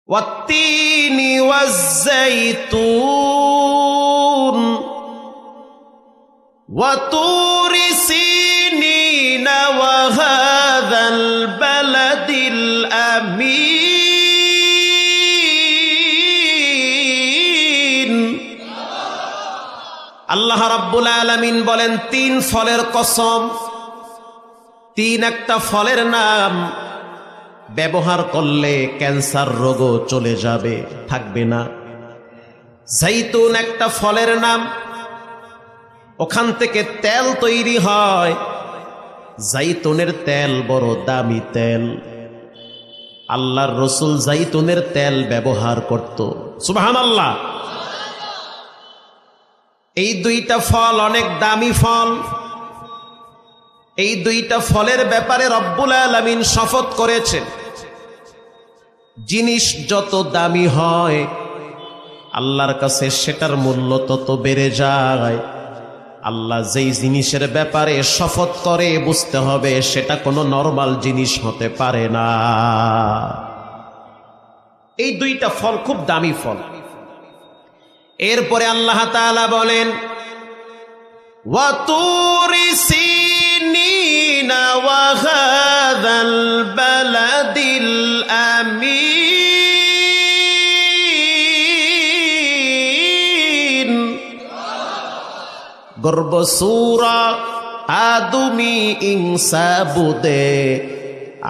ওয়াত্তিনি ওয়াজ্জাইতুন ওয়া তুরি সিনিন ওয়া হাযাল বালাদিল আমিন। আল্লাহ রাব্বুল আলামিন বলেন, 3 ফলের কসম। 3 একটা ফলের নাম, ব্যবহার করলে ক্যান্সার রোগও চলে যাবে, থাকবে না। জাইতুন একটা ফলের নাম, ওখান থেকে তেল তৈরি হয়। জাইতুনের তেল বড় দামি তেল। আল্লাহর রসুল জাইতুনের তেল ব্যবহার করত। সুবহানাল্লাহ। এই 2টা ফল অনেক দামি ফল। এই 2টা ফলের ব্যাপারে রব্বুল আলামিন শপথ করেছেন, জিনিস যত দামি হয় আল্লাহর কাছে সেটার মূল্য তত বেড়ে যায়। আল্লাহ যেই জিনিসের ব্যাপারে শপথ করে বুঝতে হবে সেটা কোনো নরমাল জিনিস হতে পারে না। এই 2টা ফল খুব দামি ফল। এরপরে আল্লাহ তাআলা বলেন, ওয়া তুরি সিনিনা ওয়া হাযাল বালাদিল আমিন। গর্ব সূরা আদমি ইনসাবুদে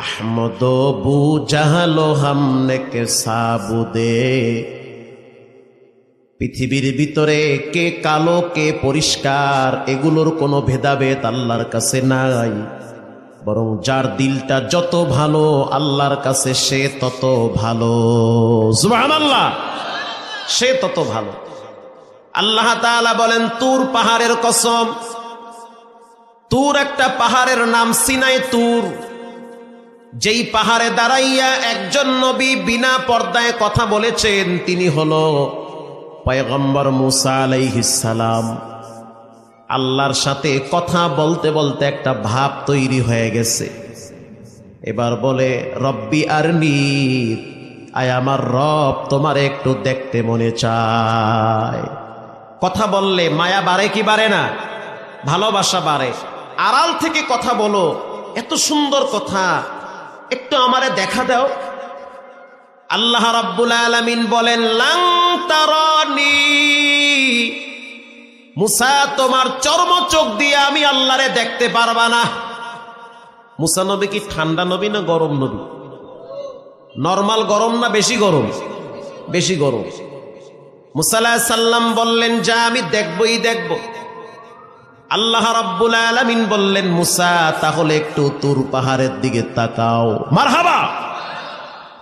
আহমদ বু জাহালো হামনে কে সাবুদে। পৃথিবীর ভিতরে কে কালো কে পরিষ্কার এগুলোর কোনো ভেদাভেদ আল্লাহর কাছে নাই, বরং যার দিলটা যত ভালো আল্লাহর কাছে সে তত ভালো। সুবহানাল্লাহ, সে তত ভালো। আল্লাহ তাআলা বলেন, তুর পাহাড়ের কসম। তুর একটা পাহাড়ের নাম, সিনাই তুর। যেই পাহাড়ে দাঁড়াইয়া একজন নবী বিনা পর্দায় কথা বলেছেন তিনি হলো পয়গম্বর মুসা আলাইহিস সালাম। আল্লাহর সাথে কথা বলতে বলতে একটা ভাব তৈরি হয়ে গেছে। এবার বলে, রব্বি আরনি, আয় আমার রব তোমার একটু দেখতে মনে চায়। কথা বললে মায়া বাড়ে কি বাড়ে না? ভালোবাসা বাড়ে। আড়াল থেকে কথা বলো, এত সুন্দর কথা, একটু আমারে দেখা দাও। আল্লাহ রাব্বুল আলামিন বলেন, লাং তারানি, মুসা তোমার চর্ম চোখ দিয়ে আমি আল্লাহরে দেখতে পারবা না। মুসা নবী কি ঠান্ডা নবী না গরম নবী? নরমাল গরম না বেশি গরম? বেশি গরম। মুসা আলাইহিস সালাম বললেন, যা আমি দেখবই দেখব। আল্লাহ রাব্বুল আলামিন বললেন, মুসা তাহলে একটু তুর পাহাড়ের দিকে তাকাও। মারহাবা,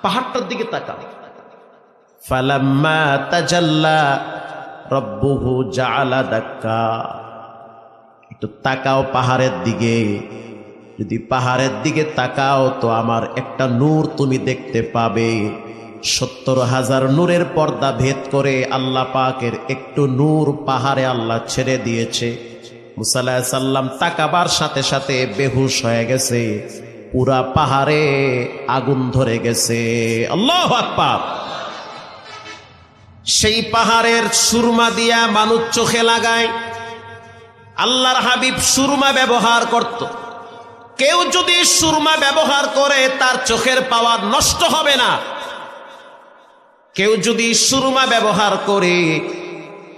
পাহাড়টার দিকে তাকাও। ফালাম্মা তাজাল্লা রব্বুহু জাআলা দাক্কা, একটু তাকাও পাহাড়ের দিকে। যদি পাহাড়ের দিকে তাকাও তো আমার একটা নূর তুমি দেখতে পাবে। 70,000 নূরের পর্দা ভেদ করে আল্লাহ পাকের একটু নূর পাহাড়ে আল্লাহ ছেড়ে দিয়েছে। মুসা আলাইহিস সালাম তাকাবার সাথে সাথে বেহুশ হয়ে গেছে। পুরা পাহাড়ে আগুন ধরে গেছে। আল্লাহু আকবার। সেই পাহাড়ের সুরমা দিয়া মানুষ চোখে লাগায়। আল্লাহর হাবিব সুরমা ব্যবহার করত। কেউ যদি সুরমা ব্যবহার করে তার চোখের পাওয়ার নষ্ট হবে না। কেউ যদি সুরমা ব্যবহার করে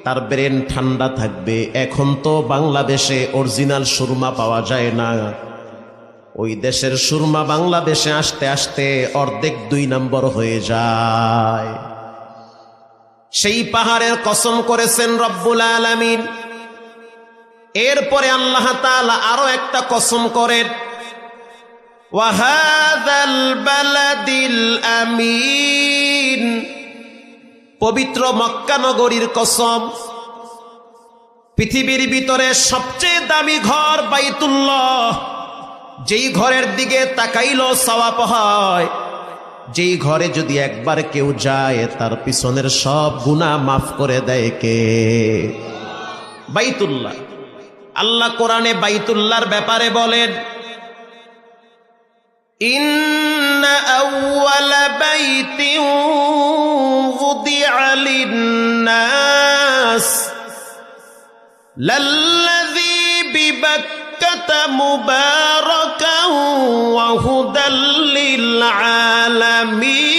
তার ব্রেন ঠান্ডা থাকবে। এখন তো বাংলাদেশে অরিজিনাল সুরমা পাওয়া যায় না। ওই দেশের সুরমা বাংলাদেশে আসতে আসতে অর্ধেক 2 নম্বর হয়ে যায়। সেই পাহাড়ের কসম করেছেন রব্বুল আলামিন। এরপরে আল্লাহ তাআলা আরো একটা কসম করেন, ওয়া হাযাল বালাদিল আমিন, পবিত্র মক্কা নগরীর কসম। পৃথিবীর ভিতরে সবচেয়ে দামি ঘর বাইতুল্লাহ। যেই ঘরের দিকে তাকাইলো সওয়াব হয়। যেই ঘরে যদি একবার কেউ যায় তার পিছনের সব গুনাহ মাফ করে দেয় কে? বাইতুল্লাহ। আল্লাহ কোরআনে বাইতুল্লাহর ব্যাপারে বলেন, ইন্না আউওয়ালা বাইতিন লাল্লাযী বিবাক্কাতা মুবারাকান ওয়া হুদাল লিল আলামিন।